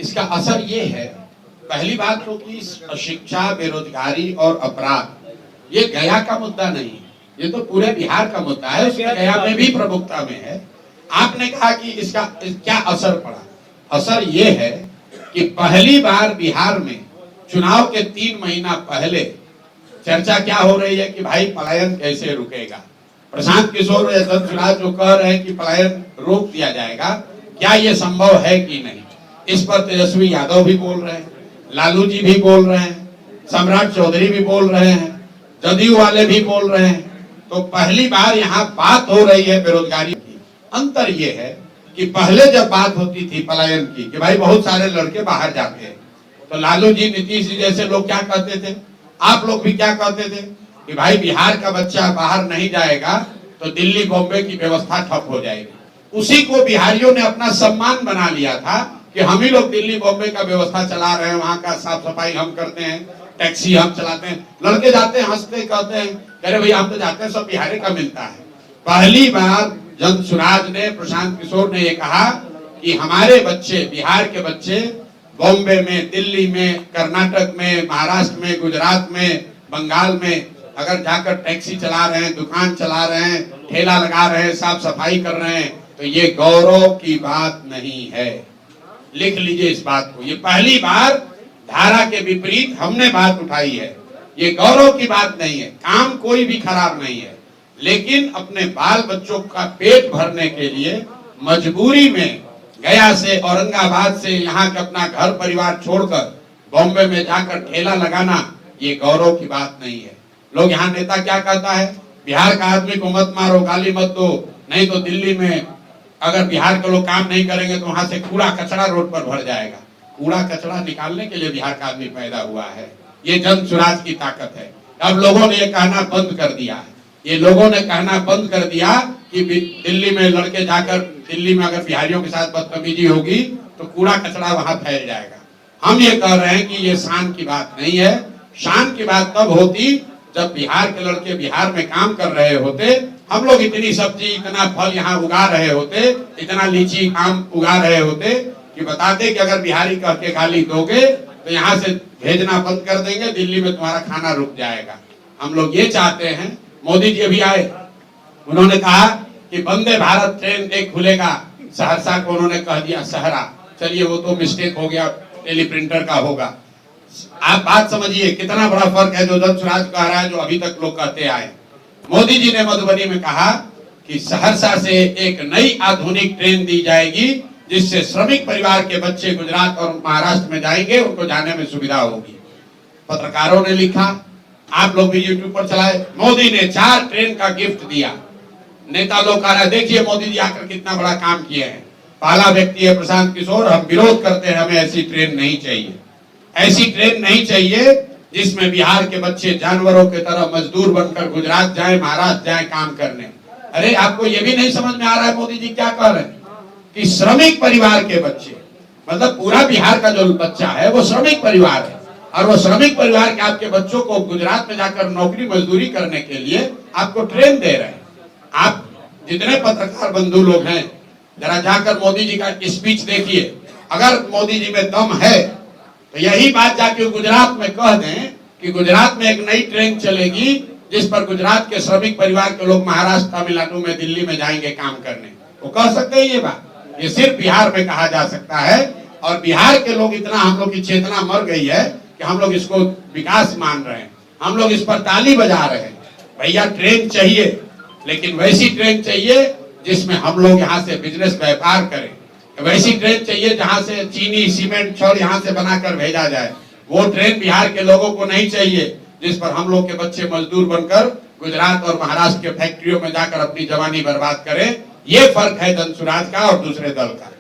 इसका असर ये है, पहली बात तो कि शिक्षा, बेरोजगारी और अपराध ये गया का मुद्दा नहीं है, ये तो पूरे बिहार का मुद्दा है, उसमें गया में भी प्रमुखता में है। आपने कहा कि इसका क्या असर पड़ा। असर ये है कि पहली बार बिहार में चुनाव के 3 महीना पहले चर्चा क्या हो रही है कि भाई पलायन कैसे रुकेगा। प्रशांत किशोर और यशवंत जो कह रहे हैं कि पलायन रोक दिया जाएगा, क्या ये संभव है कि नहीं। इस पर तेजस्वी यादव भी बोल रहे हैं, लालू जी भी बोल रहे हैं, सम्राट चौधरी भी बोल रहे हैं, जदयू वाले भी बोल रहे हैं। तो पहली बार यहाँ बात हो रही है बेरोजगारी की। अंतर ये है कि पहले जब बात होती थी पलायन की कि भाई बहुत सारे लड़के बाहर जाते हैं, तो लालू जी, नीतीश जी जैसे लोग क्या कहते थे, आप लोग भी क्या कहते थे कि भाई बिहार का बच्चा बाहर नहीं जाएगा तो दिल्ली बॉम्बे की व्यवस्था ठप हो जाएगी। उसी को बिहारियों ने अपना सम्मान बना लिया था कि हम ही लोग दिल्ली बॉम्बे का व्यवस्था चला रहे हैं, वहां का साफ सफाई हम करते हैं, टैक्सी हम चलाते हैं। लड़के जाते हैं, हंसते कहते हैं, अरे भैया हम तो जाते हैं, सब बिहारी का मिलता है। पहली बार जन सुराज ने, प्रशांत किशोर ने ये कहा कि हमारे बच्चे, बिहार के बच्चे बॉम्बे में, दिल्ली में, कर्नाटक में, महाराष्ट्र में, गुजरात में, बंगाल में अगर जाकर टैक्सी चला रहे हैं, दुकान चला रहे हैं, ठेला लगा रहे हैं, साफ सफाई कर रहे हैं, तो ये गौरव की बात नहीं है। लिख लीजिए इस बात को। ये पहली बार धारा के विपरीत हमने बात उठाई है। ये गौरव की बात नहीं है, काम कोई भी खराब नहीं है, लेकिन अपने बाल बच्चों का पेट भरने के लिए मजबूरी में गया से, औरंगाबाद से यहाँ के अपना घर परिवार छोड़कर बॉम्बे में जाकर ठेला लगाना, ये गौरव की बात नहीं है। लोग यहाँ नेता क्या कहता है, बिहार का आदमी को मत मारो, गाली मत दो, नहीं तो दिल्ली में अगर बिहार के लोग काम नहीं करेंगे तो वहां से कूड़ा कचरा रोड पर भर जाएगा। कूड़ा कचरा निकालने के लिए बिहार का आदमी पैदा हुआ है। ये जन सुराज की ताकत है। अब लोगों ने ये कहना बंद कर दिया है। ये लोगों ने कहना बंद कर दिया कि दिल्ली में लड़के जाकर, दिल्ली में अगर बिहारियों के साथ बदतमीजी होगी तो कूड़ा कचरा वहां फैल जाएगा। हम ये कह रहे हैं कि ये शान की बात नहीं है। शान की बात तब होती जब बिहार के लड़के बिहार में काम कर रहे होते, हम लोग इतनी सब्जी, इतना फल यहाँ उगा रहे होते, इतना लीची आम उगा रहे होते कि बताते कि अगर बिहारी कह के गाली दोगे तो यहाँ से भेजना बंद कर देंगे, दिल्ली में तुम्हारा खाना रुक जाएगा। हम लोग ये चाहते हैं। मोदी जी अभी आए, उन्होंने कहा कि वंदे भारत ट्रेन एक खुलेगा, सहरसा को उन्होंने कह दिया सहरा। चलिए वो तो मिस्टेक हो गया, टेलीप्रिंटर का होगा। आप बात समझिए कितना बड़ा फर्क है जो जन सुराज कह रहा है, जो अभी तक लोग कहते आए। मोदी जी ने मधुबनी में कहा कि सहरसा से एक नई आधुनिक ट्रेन दी जाएगी जिससे श्रमिक परिवार के बच्चे गुजरात और महाराष्ट्र में जाएंगे, उनको जाने में सुविधा होगी। पत्रकारों ने लिखा, आप लोग भी यूट्यूब पर चलाए, मोदी ने 4 ट्रेन का गिफ्ट दिया। नेता लोग कह रहे हैं देखिए मोदी जी आकर कितना बड़ा काम किए हैं। पहला व्यक्ति है प्रशांत किशोर, हम विरोध करते हैं, हमें ऐसी ट्रेन नहीं चाहिए। ऐसी ट्रेन नहीं चाहिए जिसमें बिहार के बच्चे जानवरों की तरह मजदूर बनकर गुजरात जाए, महाराष्ट्र जाए काम करने। अरे आपको ये भी नहीं समझ में आ रहा है मोदी जी क्या कह रहे हैं कि श्रमिक परिवार के बच्चे, मतलब पूरा बिहार का जो बच्चा है वो श्रमिक परिवार है, और वो श्रमिक परिवार के आपके बच्चों को गुजरात में जाकर नौकरी मजदूरी करने के लिए आपको ट्रेन दे रहे हैं। आप जितने पत्रकार बंधु लोग हैं, जरा जाकर मोदी जी का स्पीच देखिए। अगर मोदी जी में दम है तो यही बात जाके गुजरात में कह दें कि गुजरात में एक नई ट्रेन चलेगी जिस पर गुजरात के श्रमिक परिवार के लोग महाराष्ट्र, तमिलनाडु में, दिल्ली में जाएंगे काम करने। वो कह सकते हैं ये बात? ये सिर्फ बिहार में कहा जा सकता है। और बिहार के लोग इतना, हम लोग की चेतना मर गई है कि हम लोग इसको विकास मान रहे हैं, हम लोग इस पर ताली बजा रहे हैं। भैया ट्रेन चाहिए, लेकिन वैसी ट्रेन चाहिए जिसमें हम लोग यहाँ से बिजनेस व्यापार करें। वैसी ट्रेन चाहिए जहां से चीनी, सीमेंट, छड़ यहाँ से बनाकर भेजा जाए। वो ट्रेन बिहार के लोगों को नहीं चाहिए जिस पर हम लोग के बच्चे मजदूर बनकर गुजरात और महाराष्ट्र के फैक्ट्रियों में जाकर अपनी जवानी बर्बाद करें। ये फर्क है जन सुराज का और दूसरे दल का।